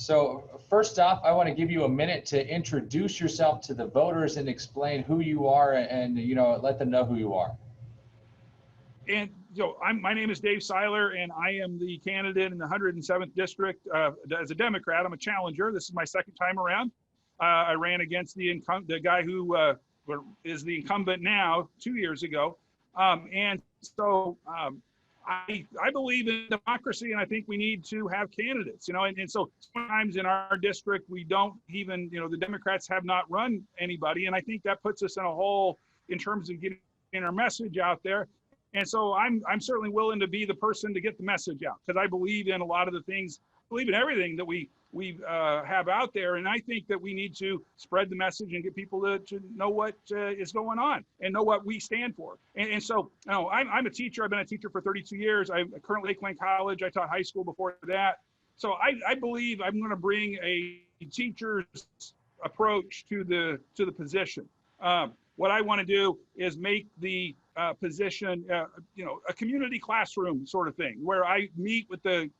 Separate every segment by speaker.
Speaker 1: So first off, I want to give you a minute to introduce yourself to the voters and explain who you are and let them know who you are.
Speaker 2: And my name is Dave Seiler, and I am the candidate in the 107th district as a Democrat. I'm a challenger. This is my second time around. I ran against the guy who is the incumbent now 2 years ago. I believe in democracy, and I think we need to have candidates, and so sometimes in our district, we don't even, the Democrats have not run anybody. And I think that puts us in a hole in terms of getting our message out there. And so I'm certainly willing to be the person to get the message out, because I believe in a lot of the things, believe in everything that we have out there. And I think that we need to spread the message and get people to know what is going on and know what we stand for. And so, I'm a teacher. I've been a teacher for 32 years. I'm currently at Lakeland College. I taught high school before that. So I believe I'm going to bring a teacher's approach to the position. What I want to do is make the position, a community classroom sort of thing, where I meet with the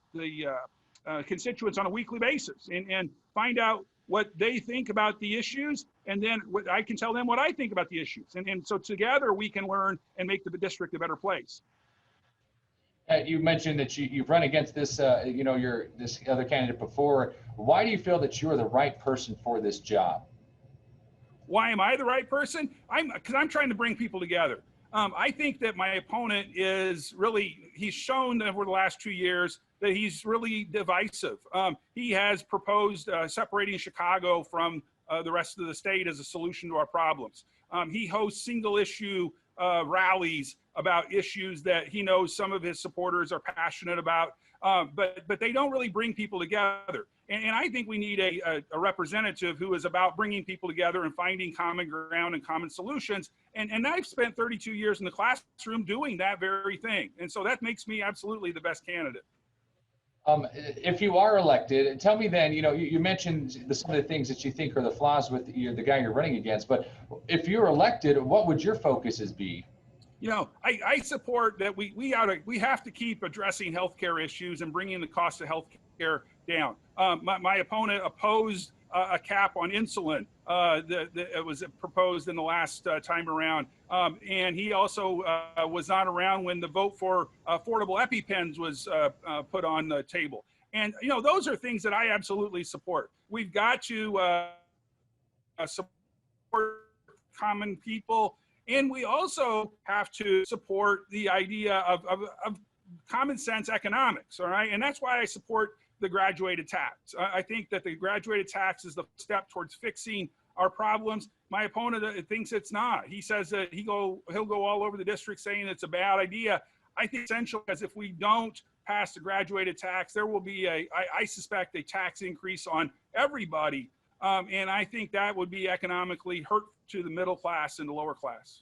Speaker 2: constituents on a weekly basis and find out what they think about the issues, and then I can tell them what I think about the issues. And so together we can learn and make the district a better place.
Speaker 1: You mentioned that you've run against this, this other candidate before. Why do you feel that you are the right person for this job?
Speaker 2: Why am I the right person? Because I'm trying to bring people together. I think that my opponent he's shown over the last 2 years that he's really divisive. He has proposed separating Chicago from the rest of the state as a solution to our problems. He hosts single issue rallies about issues that he knows some of his supporters are passionate about, but they don't really bring people together. And I think we need a representative who is about bringing people together and finding common ground and common solutions. And I've spent 32 years in the classroom doing that very thing. And so that makes me absolutely the best candidate.
Speaker 1: If you are elected, tell me then, you mentioned some of the things that you think are the flaws with the guy you're running against, but if you're elected, what would your focuses be?
Speaker 2: I support that we have to keep addressing healthcare issues and bringing the cost of healthcare down. My opponent opposed a cap on insulin that was proposed in the last time around. And he also was not around when the vote for affordable EpiPens was put on the table. And, those are things that I absolutely support. We've got to support common people. And we also have to support the idea of common sense economics, all right? And that's why I support the graduated tax. I think that the graduated tax is the step towards fixing our problems. My opponent thinks it's not. He says that he'll go all over the district saying it's a bad idea. I think it's essential, because if we don't pass the graduated tax, there will be I suspect a tax increase on everybody. And I think that would be economically hurt to the middle class and the lower class.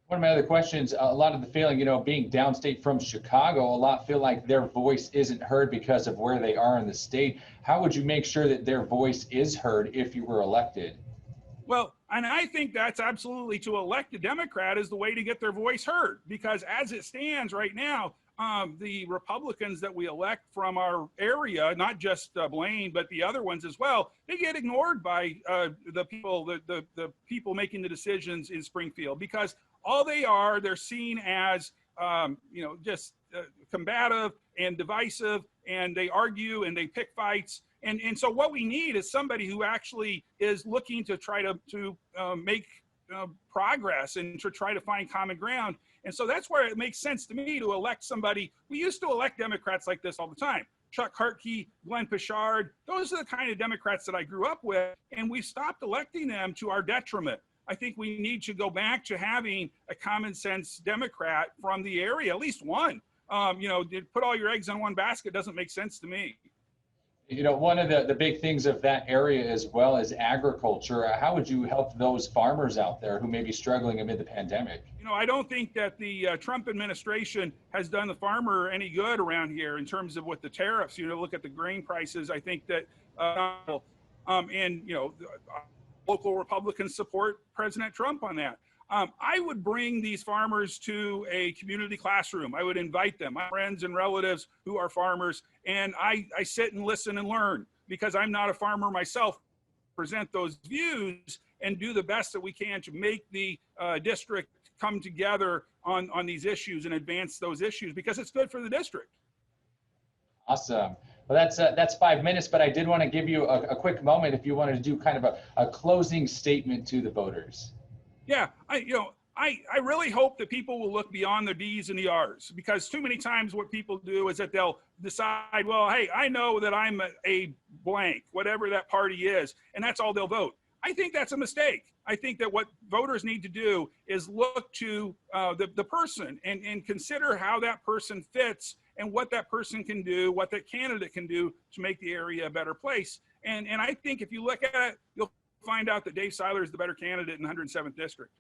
Speaker 1: One of my other questions, a lot of the feeling, being downstate from Chicago, a lot feel like their voice isn't heard because of where they are in the state. How would you make sure that their voice is heard if you were elected?
Speaker 2: Well, and I think that's absolutely, to elect a Democrat is the way to get their voice heard, because as it stands right now, the Republicans that we elect from our area, not just Blaine, but the other ones as well, they get ignored by the people making the decisions in Springfield, because all they're seen as, just combative and divisive, and they argue and they pick fights. And so what we need is somebody who actually is looking to try to make progress and to try to find common ground. And so that's where it makes sense to me to elect somebody. We used to elect Democrats like this all the time. Chuck Hartke, Glenn Pichard, those are the kind of Democrats that I grew up with, and we stopped electing them to our detriment. I think we need to go back to having a common sense Democrat from the area, at least one. Put all your eggs in one basket doesn't make sense to me.
Speaker 1: One of the big things of that area as well is agriculture. How would you help those farmers out there who may be struggling amid the pandemic?
Speaker 2: I don't think that the Trump administration has done the farmer any good around here in terms of with the tariffs. Look at the grain prices. I think that, local Republicans support President Trump on that. I would bring these farmers to a community classroom. I would invite them, my friends and relatives who are farmers, and I sit and listen and learn. because I'm not a farmer myself, present those views and do the best that we can to make the district come together on these issues and advance those issues, because it's good for the district.
Speaker 1: Awesome. Well, that's 5 minutes, but I did want to give you a quick moment if you wanted to do kind of a closing statement to the voters.
Speaker 2: Yeah, I really hope that people will look beyond the D's and the R's, because too many times what people do is that they'll decide, well, hey, I know that I'm a blank, whatever that party is, and that's all they'll vote. I think that's a mistake. I think that what voters need to do is look to the person and consider how that person fits and what that person can do, what that candidate can do to make the area a better place. And I think if you look at it, you'll find out that Dave Seiler is the better candidate in the 107th district.